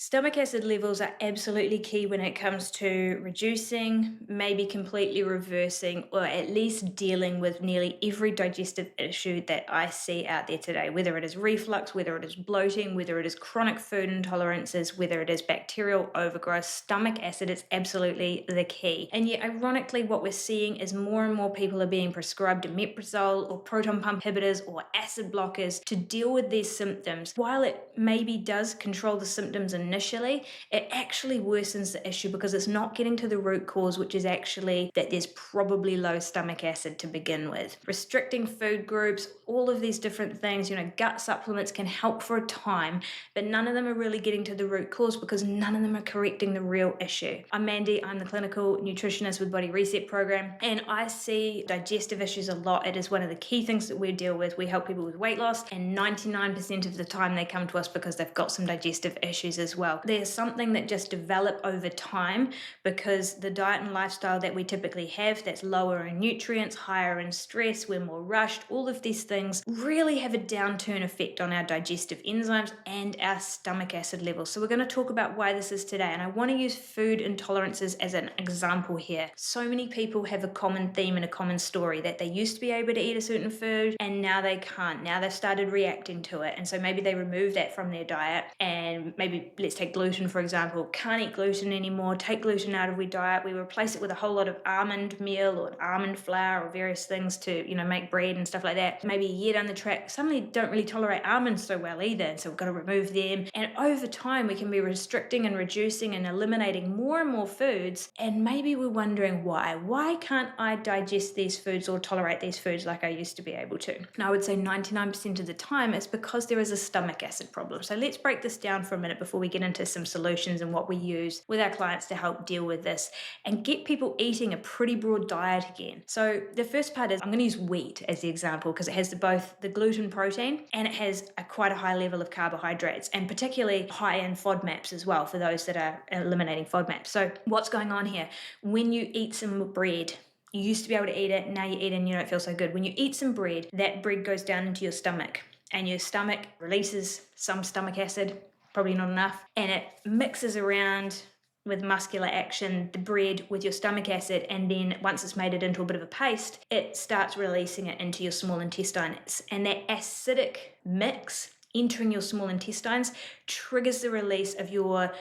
Stomach acid levels are absolutely key when it comes to reducing, maybe completely reversing, or at least dealing with nearly every digestive issue that I see out there today, whether it is reflux, whether it is bloating, whether it is chronic food intolerances, whether it is bacterial overgrowth. Stomach acid is absolutely the key. And yet, ironically, what we're seeing is more and more people are being prescribed omeprazole or proton pump inhibitors or acid blockers to deal with these symptoms. While it maybe does control the symptoms initially, it actually worsens the issue because it's not getting to the root cause, which is actually that there's probably low stomach acid to begin with. Restricting food groups, all of these different things, gut supplements can help for a time, but none of them are really getting to the root cause because none of them are correcting the real issue. I'm Mandy, I'm the clinical nutritionist with Body Reset program, and I see digestive issues a lot. It is one of the key things that we deal with. We help people with weight loss, and 99% of the time they come to us because they've got some digestive issues as well. There's something that just develop over time because the diet and lifestyle that we typically have that's lower in nutrients, higher in stress, we're more rushed, all of these things really have a downturn effect on our digestive enzymes and our stomach acid levels. So we're going to talk about why this is today, and I want to use food intolerances as an example here. So many people have a common theme and a common story that they used to be able to eat a certain food and now they can't. Now they've started reacting to it, and so maybe they remove that from their diet, and maybe let's take gluten for example. Can't eat gluten anymore, take gluten out of our diet, we replace it with a whole lot of almond meal or almond flour or various things to make bread and stuff like that. Maybe a year down the track suddenly don't really tolerate almonds so well either, and so we've got to remove them, and over time we can be restricting and reducing and eliminating more and more foods, and maybe we're wondering why can't I digest these foods or tolerate these foods like I used to be able to. And I would say 99% of the time it's because there is a stomach acid problem. So let's break this down for a minute before we get into some solutions and what we use with our clients to help deal with this and get people eating a pretty broad diet again. So the first part is I'm going to use wheat as the example because it has both the gluten protein and it has quite a high level of carbohydrates, and particularly high in FODMAPs as well for those that are eliminating FODMAPs. So what's going on here? When you eat some bread, you used to be able to eat it, now you eat it and you don't feel so good. When you eat some bread, that bread goes down into your stomach and your stomach releases some stomach acid, probably not enough, and it mixes around with muscular action the bread with your stomach acid, and then once it's made it into a bit of a paste, it starts releasing it into your small intestines, and that acidic mix entering your small intestines triggers the release of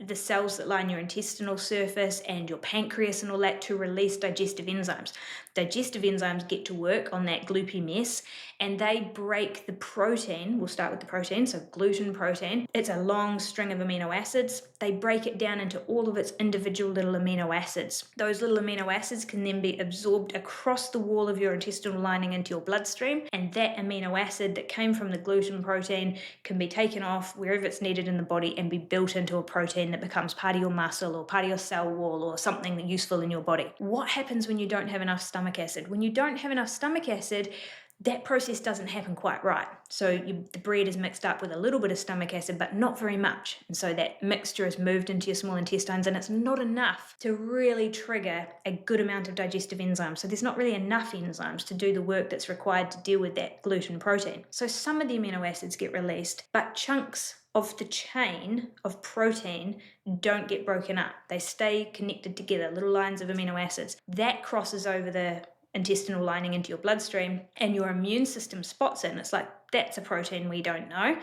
the cells that line your intestinal surface and your pancreas and all that to release digestive enzymes. Digestive enzymes get to work on that gloopy mess and they break the protein. We'll start with the protein, so gluten protein. It's a long string of amino acids. They break it down into all of its individual little amino acids. Those little amino acids can then be absorbed across the wall of your intestinal lining into your bloodstream, and that amino acid that came from the gluten protein can be taken off wherever it's needed in the body and be built into a protein that becomes part of your muscle or part of your cell wall or something useful in your body. What happens when you don't have enough stomach acid? When you don't have enough stomach acid, that process doesn't happen quite right. So the bread is mixed up with a little bit of stomach acid, but not very much. And so that mixture is moved into your small intestines and it's not enough to really trigger a good amount of digestive enzymes. So there's not really enough enzymes to do the work that's required to deal with that gluten protein. So some of the amino acids get released, but chunks of the chain of protein don't get broken up. They stay connected together, little lines of amino acids. That crosses over the intestinal lining into your bloodstream and your immune system spots it, and it's like, that's a protein we don't know.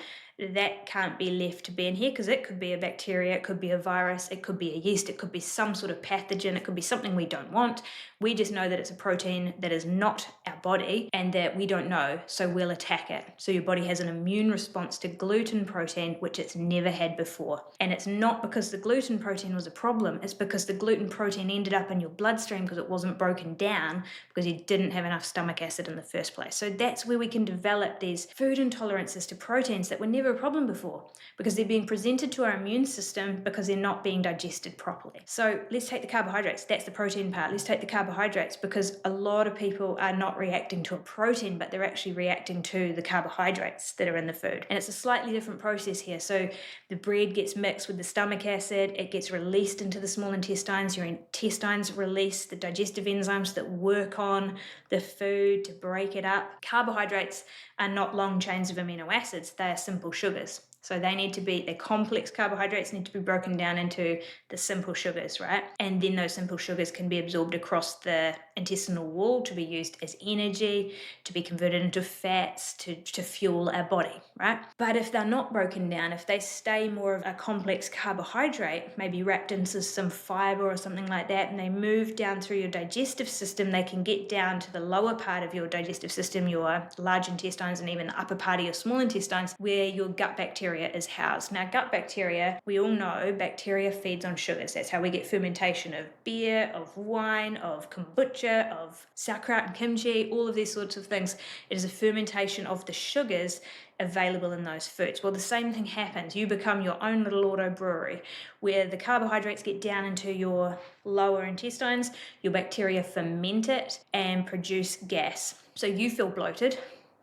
That can't be left to be in here because it could be a bacteria, it could be a virus, it could be a yeast, it could be some sort of pathogen, it could be something we don't want. We just know that it's a protein that is not our body and that we don't know, so we'll attack it. So your body has an immune response to gluten protein, which it's never had before. And it's not because the gluten protein was a problem, it's because the gluten protein ended up in your bloodstream because it wasn't broken down because you didn't have enough stomach acid in the first place. So that's where we can develop these food intolerances to proteins that were never a problem before because they're being presented to our immune system because they're not being digested properly. So let's take the carbohydrates. That's the protein part. Let's take the carbohydrates because a lot of people are not reacting to a protein, but they're actually reacting to the carbohydrates that are in the food. And it's a slightly different process here. So the bread gets mixed with the stomach acid. It gets released into the small intestines. Your intestines release the digestive enzymes that work on the food to break it up. Carbohydrates are not long chains of amino acids, they are simple sugars. So their complex carbohydrates need to be broken down into the simple sugars, right? And then those simple sugars can be absorbed across the intestinal wall to be used as energy, to be converted into fats, to fuel our body, right? But if they're not broken down, if they stay more of a complex carbohydrate, maybe wrapped into some fiber or something like that, and they move down through your digestive system, they can get down to the lower part of your digestive system, your large intestines, and even the upper part of your small intestines, where your gut bacteria is housed. Now, gut bacteria, we all know bacteria feeds on sugars. That's how we get fermentation of beer, of wine, of kombucha, of sauerkraut and kimchi, all of these sorts of things. It is a fermentation of the sugars available in those foods. Well, the same thing happens. You become your own little auto brewery where the carbohydrates get down into your lower intestines, your bacteria ferment it and produce gas. So you feel bloated.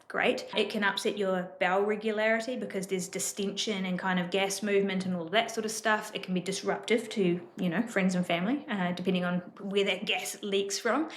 Great. It can upset your bowel regularity because there's distension and kind of gas movement and all that sort of stuff. It can be disruptive to, friends and family, depending on where that gas leaks from.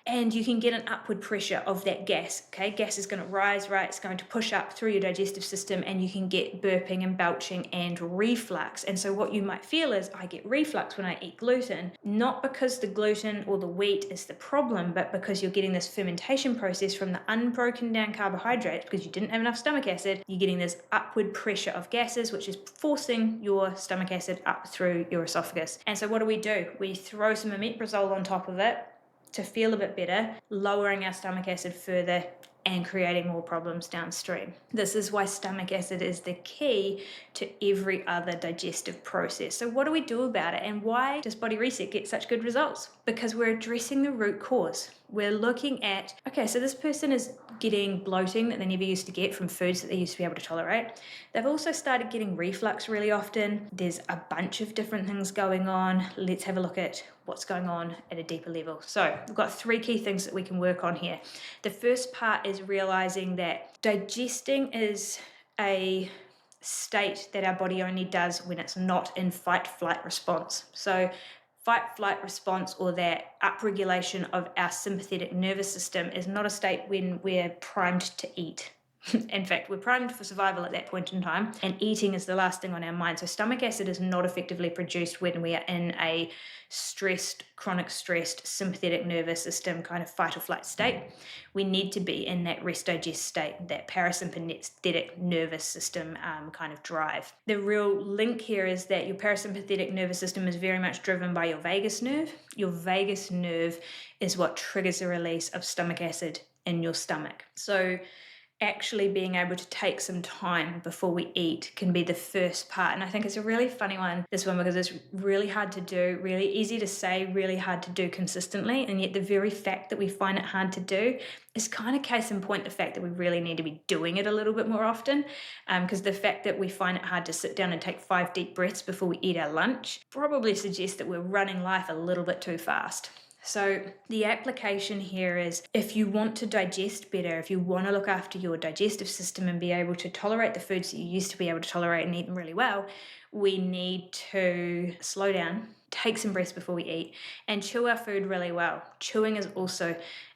And you can get an upward pressure of that gas, okay? Gas is going to rise, right? It's going to push up through your digestive system and you can get burping and belching and reflux. And so what you might feel is, I get reflux when I eat gluten, not because the gluten or the wheat is the problem, but because you're getting this fermentation process from the unbroken down carbohydrates because you didn't have enough stomach acid. You're getting this upward pressure of gases, which is forcing your stomach acid up through your esophagus. And so what do? We throw some omeprazole on top of it to feel a bit better, lowering our stomach acid further and creating more problems downstream. This is why stomach acid is the key to every other digestive process. So what do we do about it? And why does Body Reset get such good results? Because we're addressing the root cause. We're looking at, okay, so this person is getting bloating that they never used to get from foods that they used to be able to tolerate. They've also started getting reflux really often. There's a bunch of different things going on. Let's have a look at what's going on at a deeper level. So we've got 3 key things that we can work on here. The first part is realizing that digesting is a state that our body only does when it's not in fight-flight response. So fight-flight response, or that upregulation of our sympathetic nervous system, is not a state when we're primed to eat. In fact, we're primed for survival at that point in time, and eating is the last thing on our mind. So stomach acid is not effectively produced when we are in a chronic stressed sympathetic nervous system kind of fight or flight state. We need to be in that rest digest state, that parasympathetic nervous system kind of drive. The real link here is that your parasympathetic nervous system is very much driven by your vagus nerve. Your vagus nerve is what triggers the release of stomach acid in your stomach. So actually being able to take some time before we eat can be the first part. And I think it's a really funny one, this one, because it's really hard to do, really easy to say, really hard to do consistently. And yet the very fact that we find it hard to do is kind of case in point the fact that we really need to be doing it a little bit more often. Because the fact that we find it hard to sit down and take 5 deep breaths before we eat our lunch probably suggests that we're running life a little bit too fast. So the application here is, if you want to digest better, if you want to look after your digestive system and be able to tolerate the foods that you used to be able to tolerate and eat them really well, we need to slow down, take some breaths before we eat, and chew our food really well. Chewing is also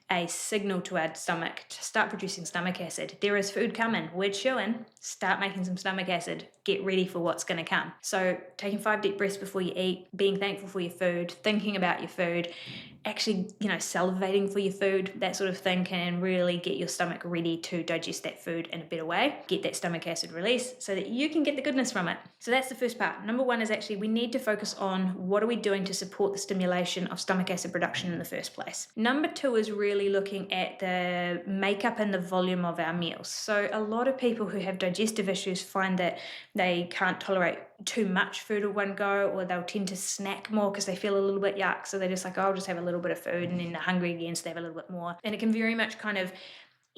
a signal to our stomach to start producing stomach acid. There is food coming, we're chewing, start making some stomach acid, get ready for what's going to come. So taking 5 deep breaths before you eat, being thankful for your food, thinking about your food, actually, salivating for your food, that sort of thing can really get your stomach ready to digest that food in a better way, get that stomach acid release so that you can get the goodness from it. So that's the first part. Number 1 is actually we need to focus on what are we doing to support the stimulation of stomach acid production in the first place. Number 2 is really looking at the makeup and the volume of our meals. So a lot of people who have digestive issues find that they can't tolerate too much food at one go, or they'll tend to snack more because they feel a little bit yuck. So they're just like, oh, I'll just have a little bit of food, and then they're hungry again, so they have a little bit more. And it can very much kind of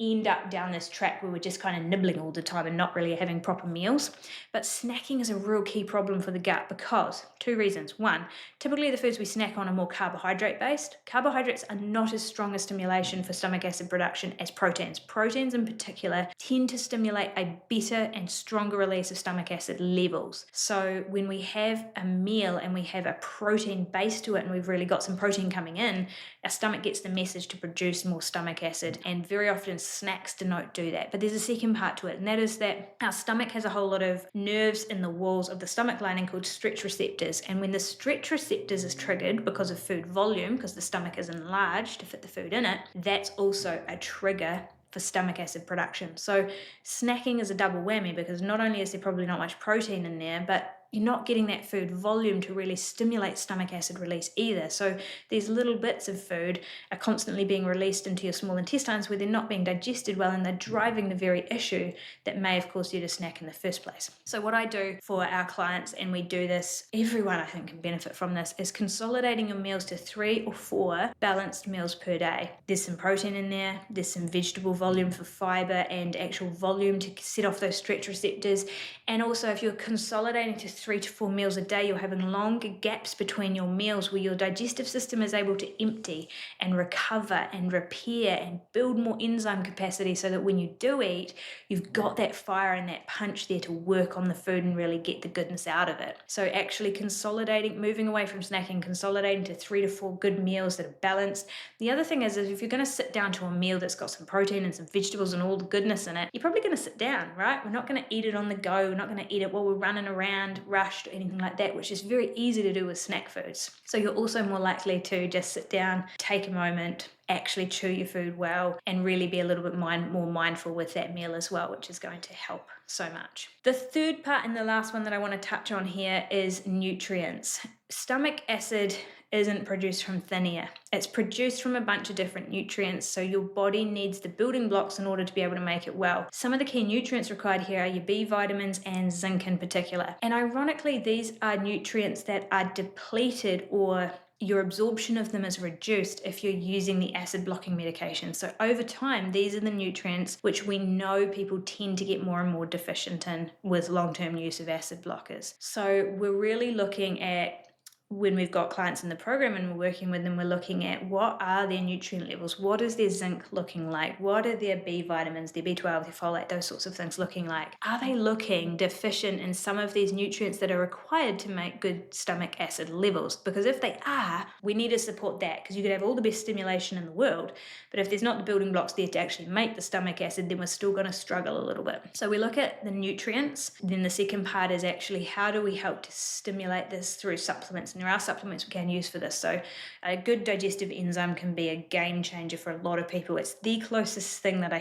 end up down this track where we're just kind of nibbling all the time and not really having proper meals. But snacking is a real key problem for the gut because 2 reasons. 1, typically the foods we snack on are more carbohydrate based. Carbohydrates are not as strong a stimulation for stomach acid production as proteins. Proteins in particular tend to stimulate a better and stronger release of stomach acid levels. So when we have a meal and we have a protein base to it and we've really got some protein coming in, our stomach gets the message to produce more stomach acid. And very often snacks denote do that. But there's a second part to it, and that is that our stomach has a whole lot of nerves in the walls of the stomach lining called stretch receptors. And when the stretch receptors is triggered because of food volume, because the stomach is enlarged to fit the food in it, that's also a trigger for stomach acid production. So snacking is a double whammy, because not only is there probably not much protein in there, but you're not getting that food volume to really stimulate stomach acid release either. So these little bits of food are constantly being released into your small intestines where they're not being digested well, and they're driving the very issue that may have caused you to snack in the first place. So what I do for our clients, and we do this, everyone I think can benefit from this, is consolidating your meals to 3 or 4 balanced meals per day. There's some protein in there, there's some vegetable volume for fiber and actual volume to set off those stretch receptors. And also, if you're consolidating to 3 to 4 meals a day, you're having longer gaps between your meals where your digestive system is able to empty and recover and repair and build more enzyme capacity, so that when you do eat, you've got that fire and that punch there to work on the food and really get the goodness out of it. So actually consolidating, moving away from snacking, consolidating to 3 to 4 good meals that are balanced. The other thing is if you're going to sit down to a meal that's got some protein and some vegetables and all the goodness in it, you're probably going to sit down, right? We're not going to eat it on the go. We're not going to eat it while we're running around, rushed, or anything like that, which is very easy to do with snack foods. So you're also more likely to just sit down, take a moment, actually chew your food well, and really be a little bit more mindful with that meal as well, which is going to help so much. The third part and the last one that I want to touch on here is nutrients. Stomach acid isn't produced from thin air. It's produced from a bunch of different nutrients, so your body needs the building blocks in order to be able to make it well. Some of the key nutrients required here are your B vitamins and zinc in particular. And ironically, these are nutrients that are depleted, or your absorption of them is reduced if you're using the acid blocking medication. So over time, these are the nutrients which we know people tend to get more and more deficient in with long-term use of acid blockers. So we're really looking at, when we've got clients in the program and we're working with them, we're looking at what are their nutrient levels, what is their zinc looking like, what are their B vitamins, their B12, their folate, those sorts of things looking like. Are they looking deficient in some of these nutrients that are required to make good stomach acid levels? Because if they are, we need to support that, because you could have all the best stimulation in the world, but if there's not the building blocks there to actually make the stomach acid, then we're still going to struggle a little bit. So we look at the nutrients. Then the second part is actually how do we help to stimulate this through supplements. And there are supplements we can use for this. So a good digestive enzyme can be a game changer for a lot of people. It's the closest thing that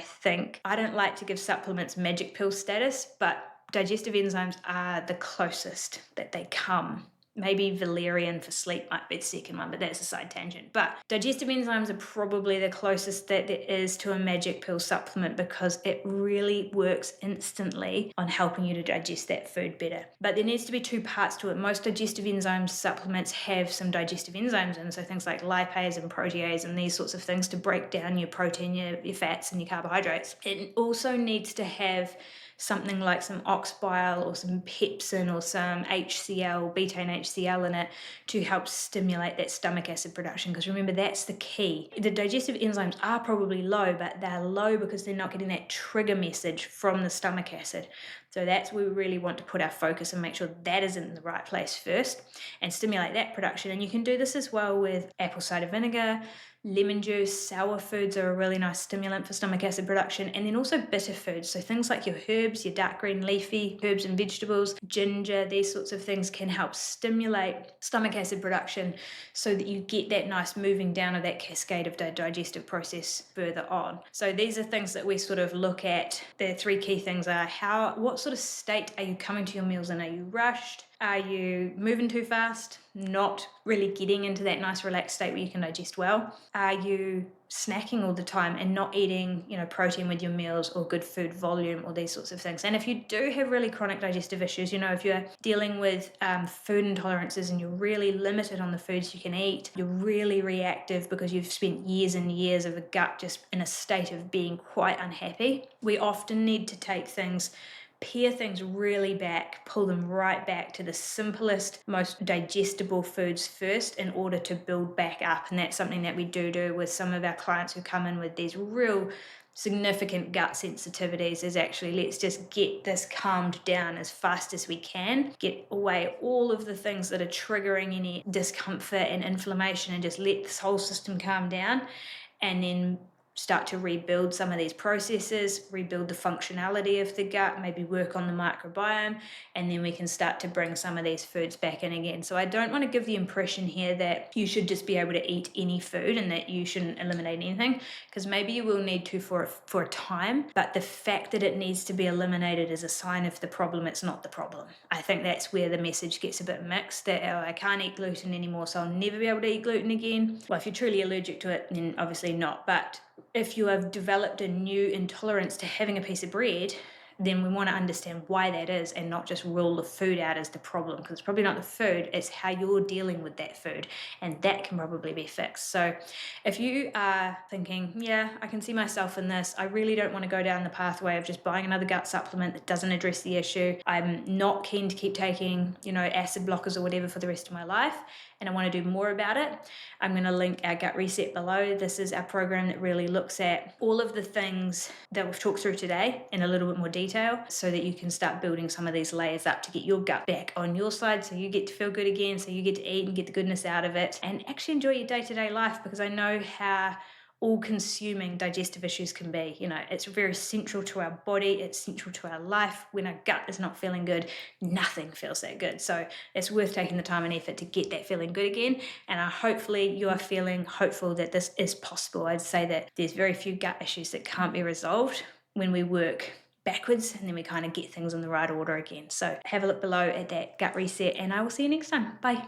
I don't like to give supplements magic pill status, but digestive enzymes are the closest that they come. Maybe valerian for sleep might be the second one, but that's a side tangent. But digestive enzymes are probably the closest that there is to a magic pill supplement, because it really works instantly on helping you to digest that food better. But there needs to be 2 parts to it. Most digestive enzyme supplements have some digestive enzymes in, so things like lipase and protease and these sorts of things to break down your protein, your fats and your carbohydrates. It also needs to have something like some ox bile or some pepsin or some HCl, betaine HCl in it to help stimulate that stomach acid production. Because remember, that's the key. The digestive enzymes are probably low, but they're low because they're not getting that trigger message from the stomach acid. So that's where we really want to put our focus and make sure that is in the right place first and stimulate that production. And you can do this as well with apple cider vinegar, lemon juice. Sour foods are a really nice stimulant for stomach acid production, and then also bitter foods. So things like your herbs, your dark green leafy herbs and vegetables, ginger, these sorts of things can help stimulate stomach acid production so that you get that nice moving down of that cascade of the digestive process further on. So these are things that we sort of look at. The 3 key things are what sort of state are you coming to your meals in? Are you rushed? Are you moving too fast? Not really getting into that nice relaxed state where you can digest well? Are you snacking all the time and not eating, protein with your meals or good food volume or these sorts of things? And if you do have really chronic digestive issues, if you're dealing with food intolerances and you're really limited on the foods you can eat, you're really reactive because you've spent years and years of the gut just in a state of being quite unhappy, we often need to pare things really back, pull them right back to the simplest, most digestible foods first in order to build back up. And that's something that we do with some of our clients who come in with these real significant gut sensitivities, is actually let's just get this calmed down as fast as we can, get away all of the things that are triggering any discomfort and inflammation, and just let this whole system calm down, and then start to rebuild some of these processes, rebuild the functionality of the gut, maybe work on the microbiome, and then we can start to bring some of these foods back in again. So I don't want to give the impression here that you should just be able to eat any food and that you shouldn't eliminate anything, because maybe you will need to for a time, but the fact that it needs to be eliminated is a sign of the problem. It's not the problem. I think that's where the message gets a bit mixed, that oh, I can't eat gluten anymore, so I'll never be able to eat gluten again. Well, if you're truly allergic to it, then obviously not. But if you have developed a new intolerance to having a piece of bread, then we want to understand why that is and not just rule the food out as the problem, because it's probably not the food, it's how you're dealing with that food, and that can probably be fixed. So if you are thinking, yeah, I can see myself in this, I really don't want to go down the pathway of just buying another gut supplement that doesn't address the issue, I'm not keen to keep taking, acid blockers or whatever for the rest of my life, and I want to do more about it, I'm going to link our gut reset below. This is our program that really looks at all of the things that we've talked through today in a little bit more detail, so that you can start building some of these layers up to get your gut back on your side, so you get to feel good again, so you get to eat and get the goodness out of it and actually enjoy your day-to-day life, because I know how all-consuming digestive issues can be. It's very central to our body, it's central to our life. When our gut is not feeling good, nothing feels that good. So it's worth taking the time and effort to get that feeling good again. And hopefully you are feeling hopeful that this is possible. I'd say that there's very few gut issues that can't be resolved when we work backwards, and then we kind of get things in the right order again. So have a look below at that gut reset, and I will see you next time. Bye.